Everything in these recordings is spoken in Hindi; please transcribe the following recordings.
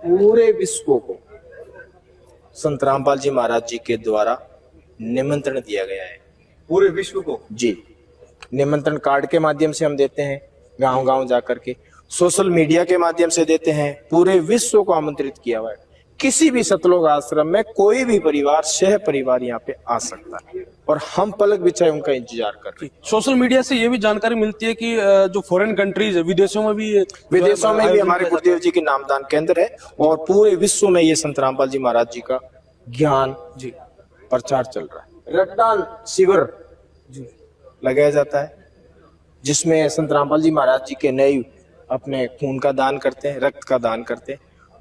पूरे विश्व को संत रामपाल जी महाराज जी के द्वारा निमंत्रण दिया गया है। पूरे विश्व को? जी, निमंत्रण कार्ड के माध्यम से हम देते हैं, गांव गांव जाकर के, सोशल मीडिया के माध्यम से देते हैं, पूरे विश्व को आमंत्रित किया हुआ है। किसी भी सतलोक आश्रम में कोई भी परिवार, सह परिवार यहाँ पे आ सकता है और हम पलक बिछाए उनका इंतजार कर रहे हैं। सोशल मीडिया से ये भी जानकारी मिलती है कि जो फॉरेन कंट्रीज है, विदेशों में भी हमारे गुरुदेव जी के नामदान केंद्र है और पूरे विश्व में ये संत रामपाल जी महाराज जी का ज्ञान जी प्रचार चल रहा है। रक्तदान शिविर लगाया जाता है जिसमें संत रामपाल जी महाराज जी के नए अपने खून का दान करते हैं, रक्त का दान करते हैं।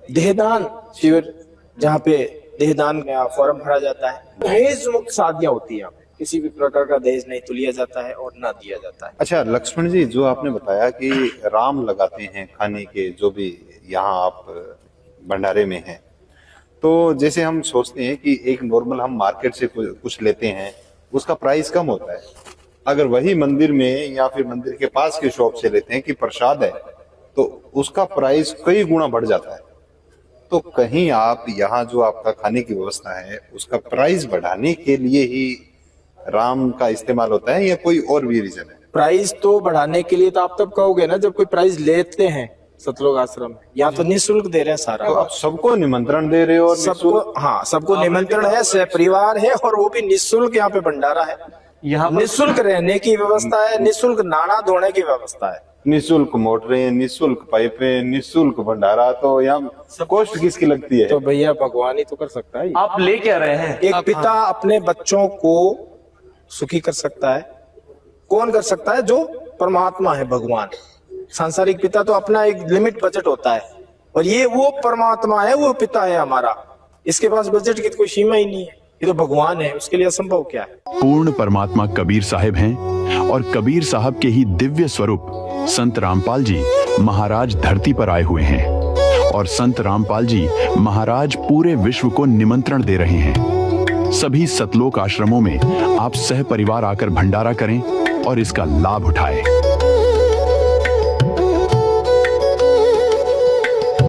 देहदान शिविर जहाँ पे देहदान फॉर्म भरा जाता है। दहेज मुक्त शादियां होती है, किसी भी प्रकार का दहेज नहीं तो लिया जाता है और ना दिया जाता है। अच्छा लक्ष्मण जी, जो आपने बताया कि राम लगाते हैं खाने के, जो भी यहाँ आप भंडारे में हैं, तो जैसे हम सोचते हैं कि एक नॉर्मल हम मार्केट से कुछ लेते हैं, उसका प्राइस कम होता है। अगर वही मंदिर में या फिर मंदिर के पास की शॉप से लेते हैं कि प्रसाद है, तो उसका प्राइस कई गुना बढ़ जाता है। तो कहीं आप यहाँ जो आपका खाने की व्यवस्था है उसका प्राइस बढ़ाने के लिए ही राम का इस्तेमाल होता है या कोई और भी रीजन है? प्राइस तो बढ़ाने के लिए तो आप तब कहोगे ना जब कोई प्राइस लेते हैं सतलोक आश्रम में। यहाँ तो निःशुल्क दे रहे हैं सारा। तो आप सबको निमंत्रण दे रहे हो? और सबको, हाँ, सबको निमंत्रण है, सह परिवार है और वो भी निःशुल्क यहाँ पे भंडारा है। यहाँ निःशुल्क रहने की व्यवस्था है, निःशुल्क नाना धोने की व्यवस्था है, निःशुल्क मोटरें, निःशुल्क पाइपें, निःशुल्क भंडारा। तो यहाँ कॉस्ट किसकी लगती है? तो भैया भगवान ही तो कर सकता है। आप ले क्या रहे हैं? एक पिता अपने बच्चों को सुखी कर सकता है। कौन कर सकता है? जो परमात्मा है, भगवान। सांसारिक पिता तो अपना एक लिमिट बजट होता है और ये वो परमात्मा है, वो पिता है हमारा। इसके पास बजट की कोई सीमा ही नहीं है, ये तो भगवान है, उसके लिए असंभव क्या है। पूर्ण परमात्मा कबीर साहिब हैं और कबीर साहब के ही दिव्य स्वरूप संत रामपाल जी महाराज धरती पर आए हुए हैं और संत रामपाल जी महाराज पूरे विश्व को निमंत्रण दे रहे हैं। सभी सतलोक आश्रमों में आप सह परिवार आकर भंडारा करें और इसका लाभ उठाएं।